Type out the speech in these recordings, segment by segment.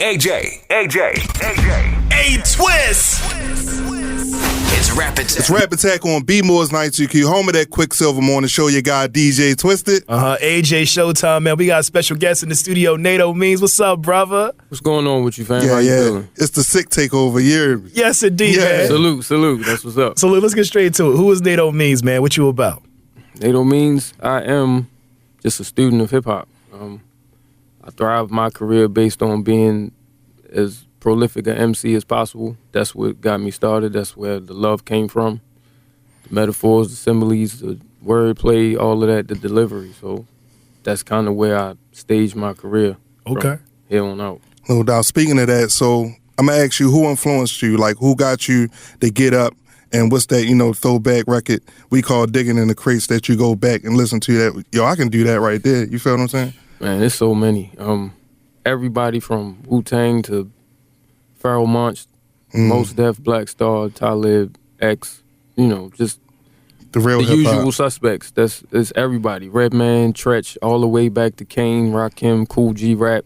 AJ. A-Twist. It's Rap Attack. It's Rap Attack on B-More's 92Q, home of that Quicksilver Morning Show. Your guy, DJ Twisted. AJ Showtime, man. We got a special guest in the studio, Nato Means. What's up, brother? What's going on with you, fam? How you feeling? It's the sick takeover. Yes, indeed, man. Salute. That's what's up. Salute. Let's get straight to it. Who is Nato Means, man? What you about? Nato Means, I am just a student of hip-hop. I thrive my career based on being as prolific an MC as possible. That's what got me started. That's where the love came from. The metaphors, the similes, the wordplay, all of that, the delivery. So that's kind of where I staged my career. Okay. From here on out. No doubt. Speaking of that, so I'm going to ask you, who influenced you? Like, who got you to get up? And what's that, throwback record we call Digging in the Crates that you go back and listen to that? Yo, I can do that right there. You feel what I'm saying? Man, there's so many. Everybody from Wu-Tang to Pharoah Monch, Mos Def, Black Star, Talib, X, just the real the hip-hop. usual suspects. It's everybody. Redman, Tretch, all the way back to Kane, Rakim, Cool G Rap,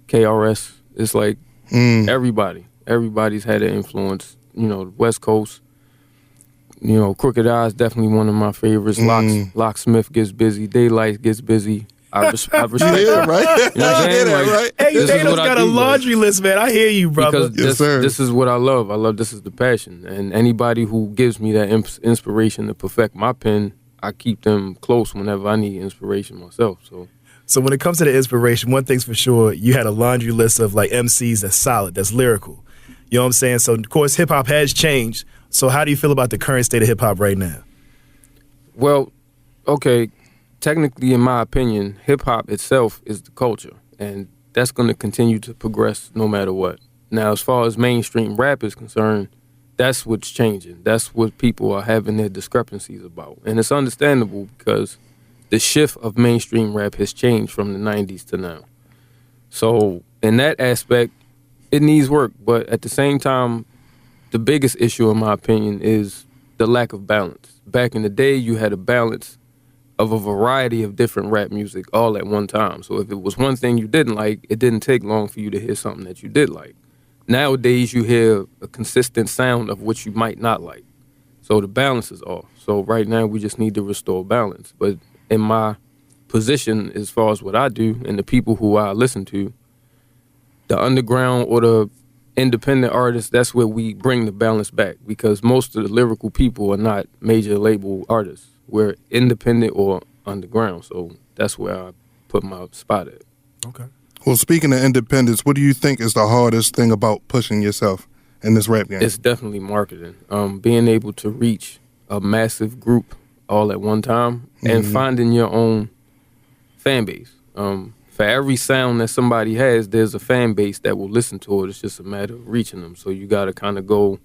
KRS. It's like everybody. Everybody's had an influence. The West Coast. Crooked Eyes, definitely one of my favorites. Locksmith gets busy. Daylight gets busy. I respect yeah, right? You know what I'm saying? Right? Hey, Nato's got a laundry list, man. I hear you, brother. Because this is what I love. This is the passion. And anybody who gives me that inspiration to perfect my pen, I keep them close whenever I need inspiration myself. So when it comes to the inspiration, one thing's for sure, you had a laundry list of like MCs that's solid, that's lyrical. You know what I'm saying? So, of course, hip-hop has changed. So how do you feel about the current state of hip-hop right now? Well, okay. Technically, in my opinion, hip-hop itself is the culture, and that's going to continue to progress no matter what. Now, as far as mainstream rap is concerned, that's what's changing. That's what people are having their discrepancies about. And it's understandable because the shift of mainstream rap has changed from the 90s to now. So in that aspect, it needs work. But at the same time, the biggest issue, in my opinion, is the lack of balance. Back in the day, you had a balance of a variety of different rap music all at one time. So if it was one thing you didn't like, it didn't take long for you to hear something that you did like. Nowadays, you hear a consistent sound of what you might not like. So the balance is off. So right now, we just need to restore balance. But in my position, as far as what I do and the people who I listen to, the underground or the independent artists, that's where we bring the balance back, because most of the lyrical people are not major label artists. We're independent or underground, so that's where I put my spot at. Okay. Well, speaking of independence, what do you think is the hardest thing about pushing yourself in this rap game? It's definitely marketing. Being able to reach a massive group all at one time and finding your own fan base. For every sound that somebody has, there's a fan base that will listen to it. It's just a matter of reaching them. So you got to kind of go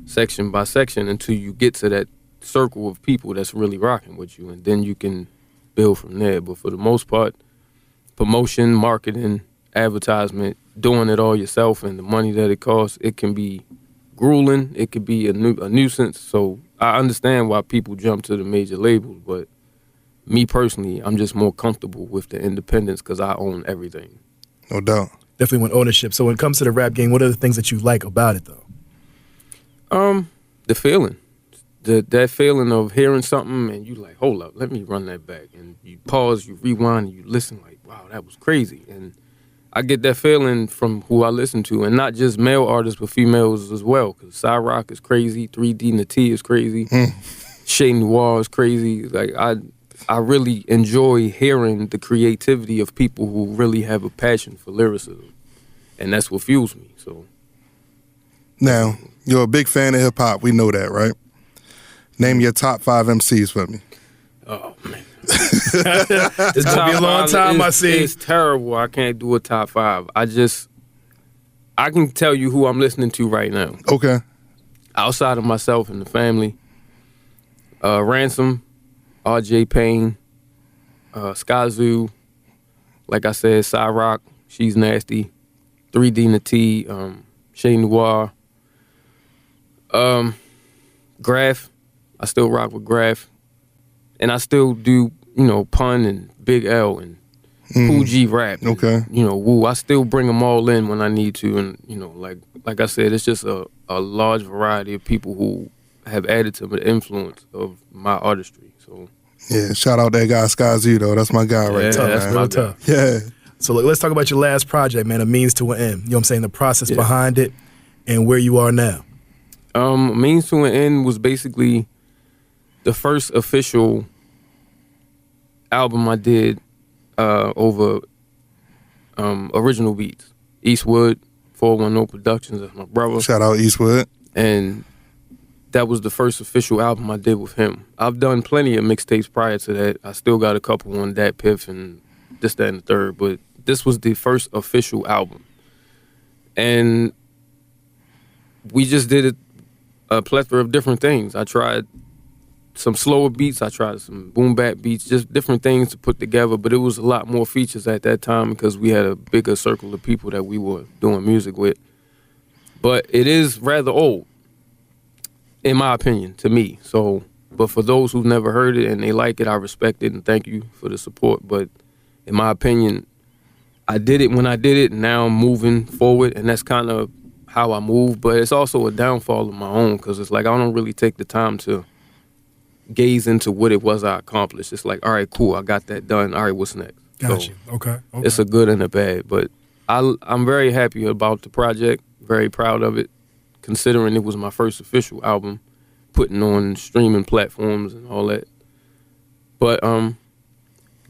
section by section until you get to that circle of people that's really rocking with you, and then you can build from there. But for the most part, promotion, marketing, advertisement, doing it all yourself, and the money that it costs, it can be grueling. It could be a nuisance. So I understand why people jump to the major labels, but me personally, I'm just more comfortable with the independence because I own everything. No doubt. Definitely want ownership. So when it comes to the rap game, what are the things that you like about it, though? The feeling. That feeling of hearing something and you like, hold up, let me run that back. And you pause, you rewind, and you listen like, wow, that was crazy. And I get that feeling from who I listen to, and not just male artists, but females as well. Because Cyrock is crazy, 3D Nati is crazy, Shay Noir is crazy. Like I really enjoy hearing the creativity of people who really have a passion for lyricism, and that's what fuels me. So now, you're a big fan of hip hop. We know that, right? Name your top 5 MCs for me. Oh, man. It's going to be a long time, I see. It's terrible. I can't do a top 5. I can tell you who I'm listening to right now. Okay. Outside of myself and the family, Ransom, RJ Payne, Skyzoo, like I said, Cyrock, She's Nasty, 3D Nati, Shay Noir, Graph. I still rock with Graph. And I still do, Pun and Big L and Cool G rap. Okay. You know, Woo. I still bring them all in when I need to, and you know, like I said, it's just a large variety of people who have added to the influence of my artistry. So Yeah, shout out that guy Sky Z though. That's my guy right there. that's man. my Real guy. tough. Yeah. So look, let's talk about your last project, man. A Means to an End. You know what I'm saying? The process behind it and where you are now. Means to an End was basically the first official album I did over original beats. Eastwood, 410 Productions, that's my brother. Shout out Eastwood. And that was the first official album I did with him. I've done plenty of mixtapes prior to that. I still got a couple on Dat Piff and this, that, and the third, but this was the first official album. And we just did a plethora of different things. I tried some slower beats, I tried some boom bap beats, just different things to put together, but it was a lot more features at that time because we had a bigger circle of people that we were doing music with. But it is rather old, in my opinion, to me. So, but for those who've never heard it and they like it, I respect it and thank you for the support. But in my opinion, I did it when I did it, and now I'm moving forward, and that's kind of how I move. But it's also a downfall of my own because it's like I don't really take the time to gaze into what it was I accomplished. It's like, all right, cool, I got that done. All right, what's next? Got So you. Okay. it's a good and a bad, but I'm very happy about the project, very proud of it, considering it was my first official album, putting on streaming platforms and all that. But the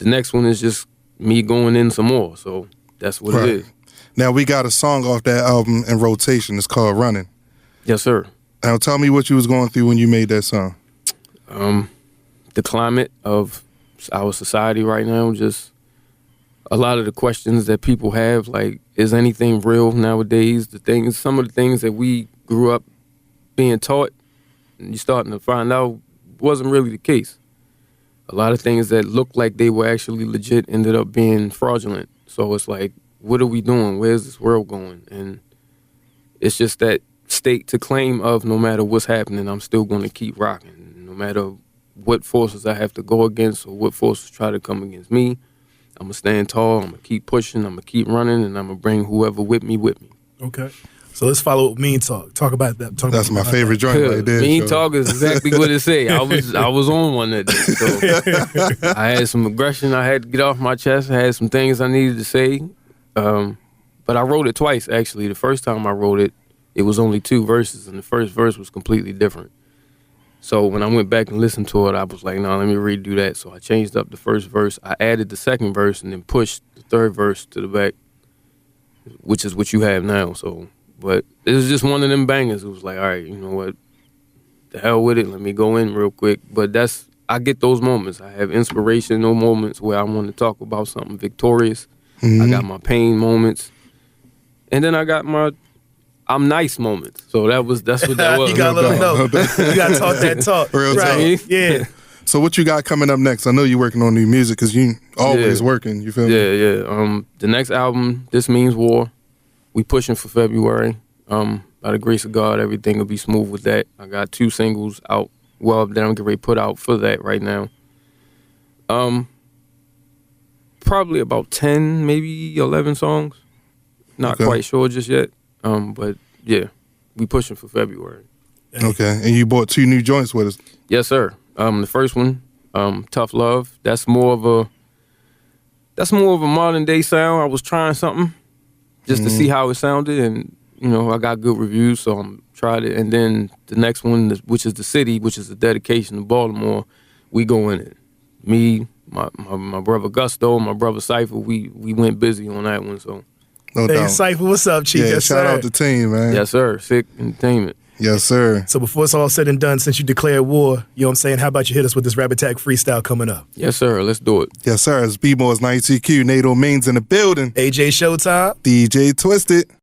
next one is just me going in some more, so that's what Right. it is. Now we got a song off that album in rotation. It's called Running. Yes, sir. Now tell me what you was going through when you made that song. The climate of our society right now, just a lot of the questions that people have, like, is anything real nowadays? Some of the things that we grew up being taught, and you're starting to find out wasn't really the case. A lot of things that looked like they were actually legit ended up being fraudulent. So it's like, what are we doing? Where's this world going? And it's just that state to claim of no matter what's happening, I'm still going to keep rocking. No matter what forces I have to go against or what forces try to come against me, I'm going to stand tall, I'm going to keep pushing, I'm going to keep running, and I'm going to bring whoever with me. Okay. So let's follow up Mean Talk. Talk about that. That's my favorite joint right there. Mean so. Talk is exactly what it say. I was on one that day. So I had some aggression I had to get off my chest. I had some things I needed to say. But I wrote it twice, actually. The first time I wrote it, it was only 2 verses, and the first verse was completely different. So when I went back and listened to it, I was like, no, let me redo that. So I changed up the first verse. I added the second verse and then pushed the third verse to the back, which is what you have now. So, but it was just one of them bangers. It was like, all right, you know what? The hell with it. Let me go in real quick. But I get those moments. I have inspirational moments where I want to talk about something victorious. Mm-hmm. I got my pain moments. And then I got my I'm nice moments. So that's what that was. You got to let them know. You got to talk that talk. Real right. talk. Yeah. So what you got coming up next? I know you're working on new music because you always working. You feel me? Yeah. The next album, This Means War. We pushing for February. By the grace of God, everything will be smooth with that. I got 2 singles out. Well, that I'm getting ready to put out for that right now. Probably about 10, maybe 11 songs. Not quite sure just yet. But yeah, we pushing for February. Okay, and you bought 2 new joints with us. Yes, sir. The first one, Tough Love. That's more of a modern day sound. I was trying something just to see how it sounded, and you know, I got good reviews, so I tried it. And then the next one, which is The City, which is a dedication to Baltimore, we go in it. Me, my brother Gusto, my brother Cypher, we went busy on that one. So. No Hey, doubt. Cypher, what's up, Chief? Yeah, Yes, shout sir. out the team, man. Yes, sir. Sick Entertainment. Yes, sir. So before it's all said and done, since you declared war, you know what I'm saying, how about you hit us with this Rap Attack freestyle coming up? Yes, sir. Let's do it. Yes, sir. It's B-Boys 92Q. Nato Means in the building. AJ Showtime. DJ Twisted.